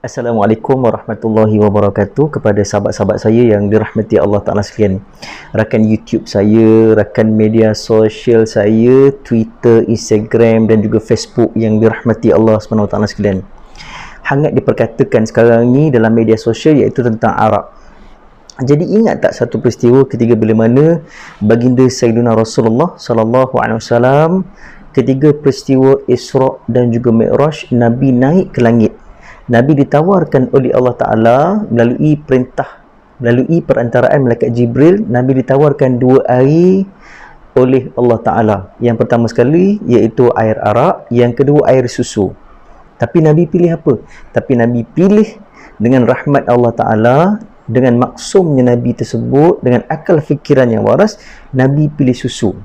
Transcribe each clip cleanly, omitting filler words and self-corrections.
Assalamualaikum warahmatullahi wabarakatuh kepada sahabat-sahabat saya yang dirahmati Allah Ta'ala sekalian. Rakan YouTube saya, rakan media sosial saya, Twitter, Instagram dan juga Facebook yang dirahmati Allah SWT sekalian. Hangat diperkatakan sekarang ni dalam media sosial iaitu tentang arak. Jadi ingat tak satu peristiwa ketika bila mana baginda Sayyidina Rasulullah sallallahu alaihi wasallam ketika peristiwa Isra' dan juga Mi'raj, Nabi naik ke langit. Nabi ditawarkan oleh Allah Ta'ala melalui perintah, melalui perantaraan Malaikat Jibril, Nabi ditawarkan dua air oleh Allah Ta'ala. Yang pertama sekali iaitu air arak, yang kedua air susu. Tapi Nabi pilih apa? Tapi Nabi pilih dengan rahmat Allah Ta'ala, dengan maksumnya Nabi tersebut, dengan akal fikiran yang waras, Nabi pilih susu.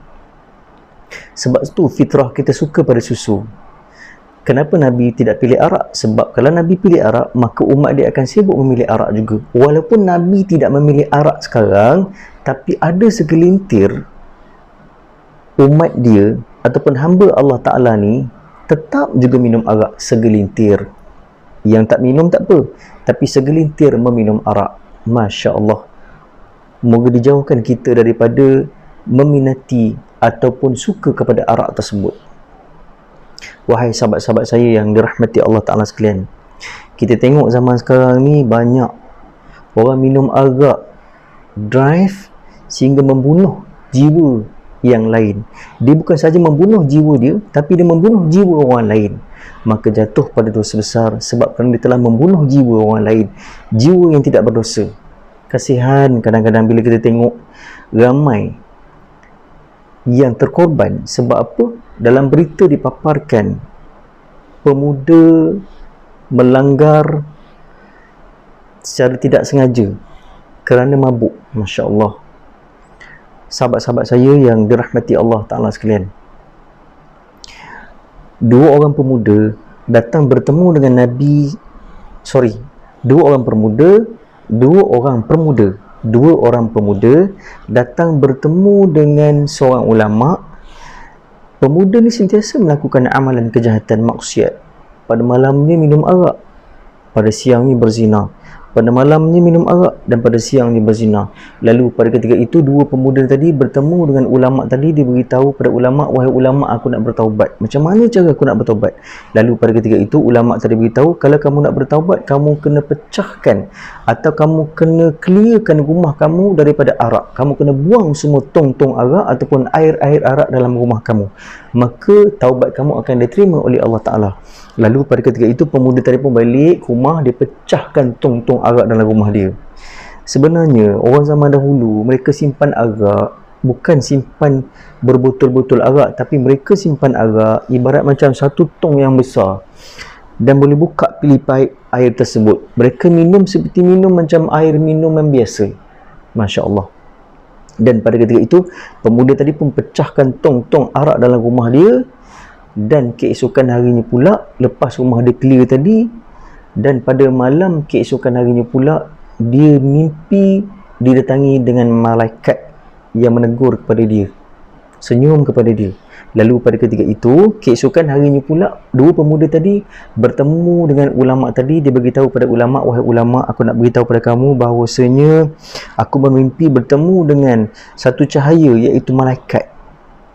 Sebab itu fitrah kita suka pada susu. Kenapa Nabi tidak pilih arak? Sebab kalau Nabi pilih arak, maka umat dia akan sibuk memilih arak juga. Walaupun Nabi tidak memilih arak sekarang, tapi ada segelintir umat dia ataupun hamba Allah Ta'ala ni tetap juga minum arak segelintir. Yang tak minum tak apa, tapi segelintir meminum arak. Masya Allah. Moga dijauhkan kita daripada meminati ataupun suka kepada arak tersebut. Wahai sahabat-sahabat saya yang dirahmati Allah Ta'ala sekalian, kita tengok zaman sekarang ni banyak orang minum arak drive sehingga membunuh jiwa yang lain. Dia bukan saja membunuh jiwa dia, tapi dia membunuh jiwa orang lain. Maka jatuh pada dosa besar sebab kerana dia telah membunuh jiwa orang lain, jiwa yang tidak berdosa. Kasihan kadang-kadang bila kita tengok ramai yang terkorban. Sebab apa? Dalam berita dipaparkan pemuda melanggar secara tidak sengaja kerana mabuk. Masya Allah. Sahabat-sahabat saya yang dirahmati Allah Ta'ala sekalian, dua orang pemuda datang bertemu dengan Nabi. Dua orang pemuda datang bertemu dengan seorang ulama. Pemuda ni sentiasa melakukan amalan kejahatan maksiat. Pada malamnya minum arak, pada siangnya berzina. Pada malamnya minum arak dan pada siangnya berzina. Lalu pada ketika itu dua pemuda tadi bertemu dengan ulama tadi. Dia beritahu pada ulama, wahai ulama, aku nak bertaubat. Macam mana cara aku nak bertaubat? Lalu pada ketika itu ulama tadi beritahu, kalau kamu nak bertaubat, kamu kena pecahkan atau kamu kena clearkan rumah kamu daripada arak. Kamu kena buang semua tong-tong arak ataupun air-air arak dalam rumah kamu. Maka taubat kamu akan diterima oleh Allah Ta'ala. Lalu pada ketika itu pemuda tadi pun balik ke rumah, dia pecahkan tong-tong arak dalam rumah dia. Sebenarnya orang zaman dahulu mereka simpan arak, bukan simpan berbotol-botol arak, tapi mereka simpan arak ibarat macam satu tong yang besar dan boleh buka pilipai air tersebut. Mereka minum seperti minum macam air minum yang biasa. Masya Allah. Dan pada ketika itu pemuda tadi pun pecahkan tong-tong arak dalam rumah dia. Dan keesokan harinya pula, lepas rumah dia clear tadi, dan pada malam keesokan harinya pula, dia mimpi didatangi dengan malaikat yang menegur kepada dia, senyum kepada dia. Lalu pada ketika itu, keesokan harinya pula, dua pemuda tadi bertemu dengan ulama tadi. Dia beritahu pada ulama, wahai ulama, aku nak beritahu pada kamu bahawasanya aku bermimpi bertemu dengan satu cahaya, iaitu malaikat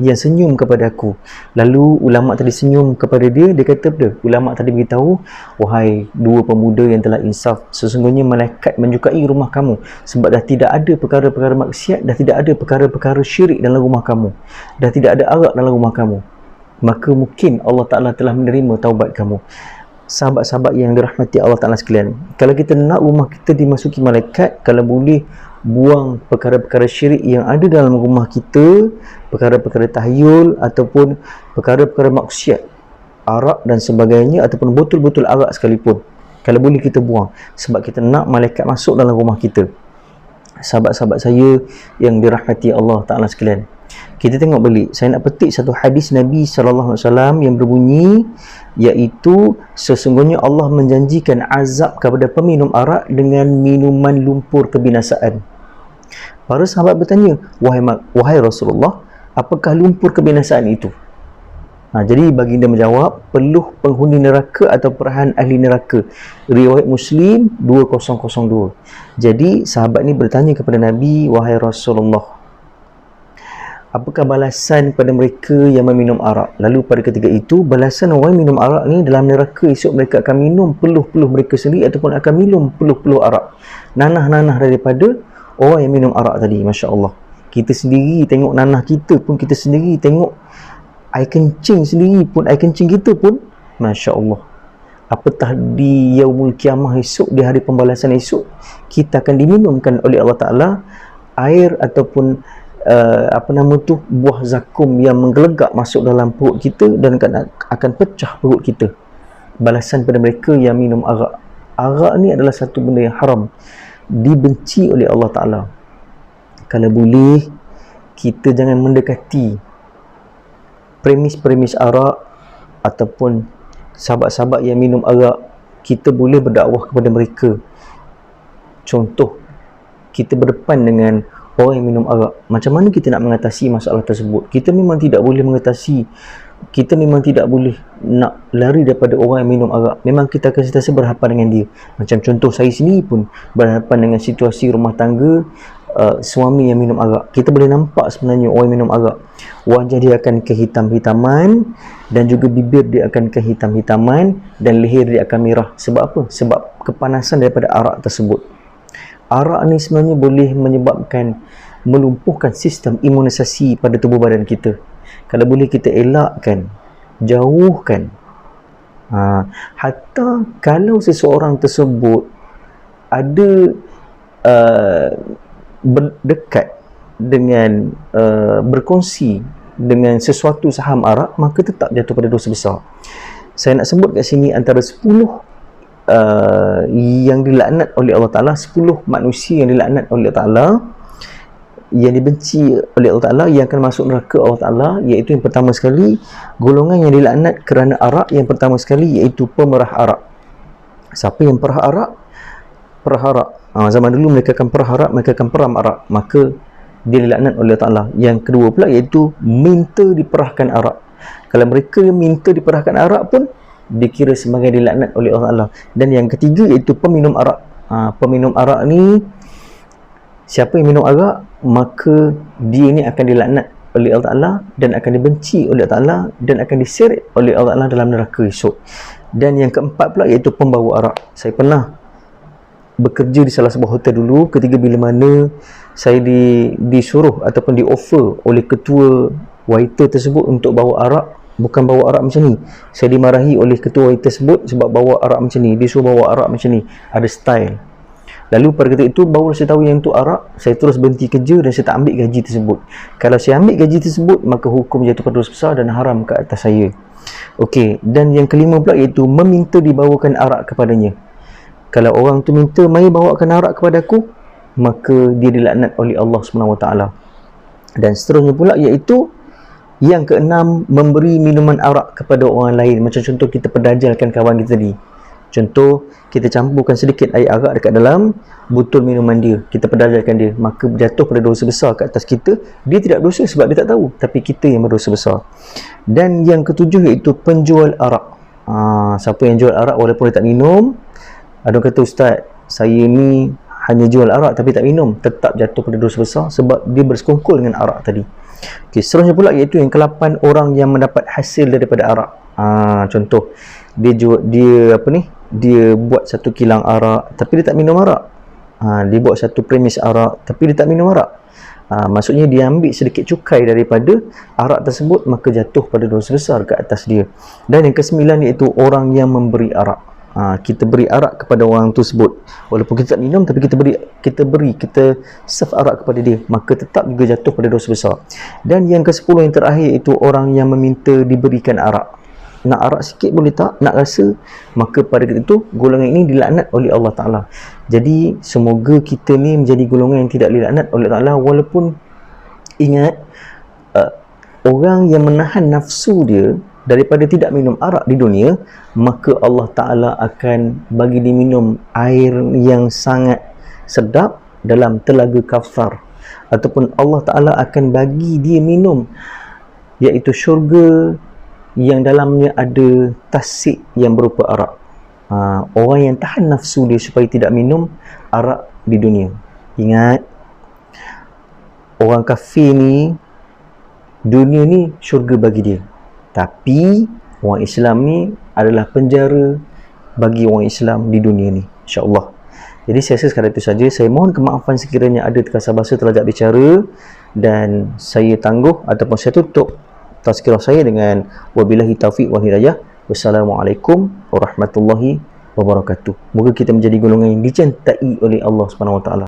yang senyum kepada aku. Lalu ulama tadi senyum kepada dia. Dia kata apa? Ulama tadi beritahu, wahai dua pemuda yang telah insaf, sesungguhnya malaikat menyukai rumah kamu sebab dah tidak ada perkara-perkara maksiat, dah tidak ada perkara-perkara syirik dalam rumah kamu, dah tidak ada arak dalam rumah kamu. Maka mungkin Allah Ta'ala telah menerima taubat kamu. Sahabat-sahabat yang dirahmati Allah Ta'ala sekalian, kalau kita nak rumah kita dimasuki malaikat, kalau boleh buang perkara-perkara syirik yang ada dalam rumah kita, perkara-perkara tahyul ataupun perkara-perkara maksiat, arak dan sebagainya, ataupun botol-botol arak sekalipun, kalau boleh kita buang, sebab kita nak malaikat masuk dalam rumah kita. Sahabat-sahabat saya yang dirahmati Allah Ta'ala sekalian, kita tengok balik. Saya nak petik satu hadis Nabi SAW yang berbunyi, iaitu sesungguhnya Allah menjanjikan azab kepada peminum arak dengan minuman lumpur kebinasaan. Para sahabat bertanya, wahai Rasulullah, apakah lumpur kebinasaan itu? Jadi baginda menjawab, peluh penghuni neraka atau perahan ahli neraka. Riwayat Muslim 2002. Jadi sahabat ni bertanya kepada Nabi, wahai Rasulullah, apakah balasan kepada mereka yang meminum arak? Lalu pada ketika itu, balasan orang minum arak ni dalam neraka esok mereka akan minum peluh-peluh mereka sendiri ataupun akan minum peluh-peluh arak. Nanah-nanah daripada orang yang minum arak tadi. Masya Allah. Kita sendiri tengok nanah kita pun, kita sendiri tengok air kencing sendiri pun, air kencing kita pun, Masya Allah. Apatah di yaumul kiamah esok, di hari pembalasan esok, kita akan diminumkan oleh Allah Ta'ala air ataupun buah zakum yang menggelegak masuk dalam perut kita dan akan pecah perut kita. Balasan pada mereka yang minum arak. Arak ni adalah satu benda yang haram, dibenci oleh Allah Ta'ala. Kalau boleh, kita jangan mendekati premis-premis arak ataupun sahabat-sahabat yang minum arak. Kita boleh berdakwah kepada mereka. Contoh, kita berdepan dengan orang yang minum arak. Macam mana kita nak mengatasi masalah tersebut? Kita memang tidak boleh mengatasi, kita memang tidak boleh nak lari daripada orang yang minum arak. Memang kita akan sentiasa berhadapan dengan dia. Macam contoh saya sendiri pun berhadapan dengan situasi rumah tangga, suami yang minum arak. Kita boleh nampak sebenarnya orang yang minum arak, wajah dia akan kehitam-hitaman dan juga bibir dia akan kehitam-hitaman dan leher dia akan merah. Sebab apa? Sebab kepanasan daripada arak tersebut. Arak ni sebenarnya boleh menyebabkan melumpuhkan sistem imunisasi pada tubuh badan kita. Kalau boleh kita elakkan, jauhkan. Hatta kalau seseorang tersebut ada berdekat dengan berkongsi dengan sesuatu saham arak, maka tetap jatuh pada dosa besar. Saya nak sebut kat sini antara 10 yang dilaknat oleh Allah Ta'ala, 10 manusia yang dilaknat oleh Allah Ta'ala, yang dibenci oleh Allah Ta'ala, yang akan masuk neraka Allah Ta'ala, iaitu yang pertama sekali, golongan yang dilaknat kerana arak, yang pertama sekali iaitu pemerah arak. Siapa yang perah arak? Perah arak. Zaman dulu mereka akan perah arak, mereka akan peram arak, maka dia dilaknat oleh Allah Ta'ala. Yang kedua pula iaitu minta diperahkan arak. Kalau mereka minta diperahkan arak pun dikira sebagai dilaknat oleh Allah Ta'ala. Dan yang ketiga iaitu peminum arak. Peminum arak ni, siapa yang minum arak, maka dia ni akan dilaknat oleh Allah Ta'ala dan akan dibenci oleh Allah Ta'ala dan akan diseret oleh Allah Ta'ala dalam neraka esok. Dan yang keempat pula iaitu pembawa arak. Saya pernah bekerja di salah sebuah hotel dulu, ketika bila mana saya disuruh ataupun di offer oleh ketua waiter tersebut untuk bawa arak. Bukan bawa arak macam ni. Saya dimarahi oleh ketua waiter tersebut sebab bawa arak macam ni. Dia suruh bawa arak macam ni, ada style. Lalu pada ketika itu baru saya tahu yang itu arak. Saya terus berhenti kerja dan saya tak ambil gaji tersebut. Kalau saya ambil gaji tersebut, maka hukum jatuh pada dosa besar dan haram ke atas saya. Okey, dan yang kelima pula iaitu meminta dibawakan arak kepadanya. Kalau orang tu minta, mari bawakan arak kepada aku, maka dia dilaknat oleh Allah SWT. Dan seterusnya pula iaitu yang keenam, memberi minuman arak kepada orang lain. Macam contoh kita perdajalkan kawan kita tadi. Contoh, kita campurkan sedikit air arak dekat dalam botol minuman dia, kita perdajalkan dia, maka jatuh pada dosa besar ke atas kita. Dia tidak dosa sebab dia tak tahu, tapi kita yang berdosa besar. Dan yang ketujuh iaitu penjual arak. Siapa yang jual arak walaupun dia tak minum, ada orang kata, ustaz, saya ni hanya jual arak tapi tak minum, tetap jatuh pada dosa besar sebab dia bersekongkol dengan arak tadi. Okey, seterusnya pula iaitu yang ke-8, orang yang mendapat hasil daripada arak. Contoh, dia buat satu kilang arak tapi dia tak minum arak. Dia buat satu premis arak tapi dia tak minum arak. Maksudnya dia ambil sedikit cukai daripada arak tersebut, maka jatuh pada dosa besar ke atas dia. Dan yang ke-9 iaitu orang yang memberi arak. Kita beri arak kepada orang tersebut walaupun kita tak minum, tapi kita serve arak kepada dia, maka tetap juga jatuh pada dosa besar. Dan yang ke-10 yang terakhir iaitu orang yang meminta diberikan arak. Nak arak sikit boleh tak? Nak rasa? Maka pada ketika itu golongan ini dilaknat oleh Allah Ta'ala. Jadi semoga kita ni menjadi golongan yang tidak dilaknat oleh Allah Ta'ala. Walaupun ingat, orang yang menahan nafsu dia daripada tidak minum arak di dunia, maka Allah Ta'ala akan bagi dia minum air yang sangat sedap dalam telaga Kautsar, ataupun Allah Ta'ala akan bagi dia minum iaitu syurga yang dalamnya ada tasik yang berupa arak. Orang yang tahan nafsu dia supaya tidak minum arak di dunia. Ingat, orang kafir ni, dunia ni syurga bagi dia. Tapi orang Islam ni adalah penjara bagi orang Islam di dunia ni, insya-Allah. Jadi saya rasa sekadar itu saja. Saya mohon kemaafan sekiranya ada terkasar bahasa terlajak bicara, dan saya tangguh ataupun saya tutup tazkirah saya dengan wabillahi taufiq wal hidayah. Wassalamualaikum warahmatullahi wabarakatuh. Moga kita menjadi golongan yang dicintai oleh Allah Subhanahu Wa Taala.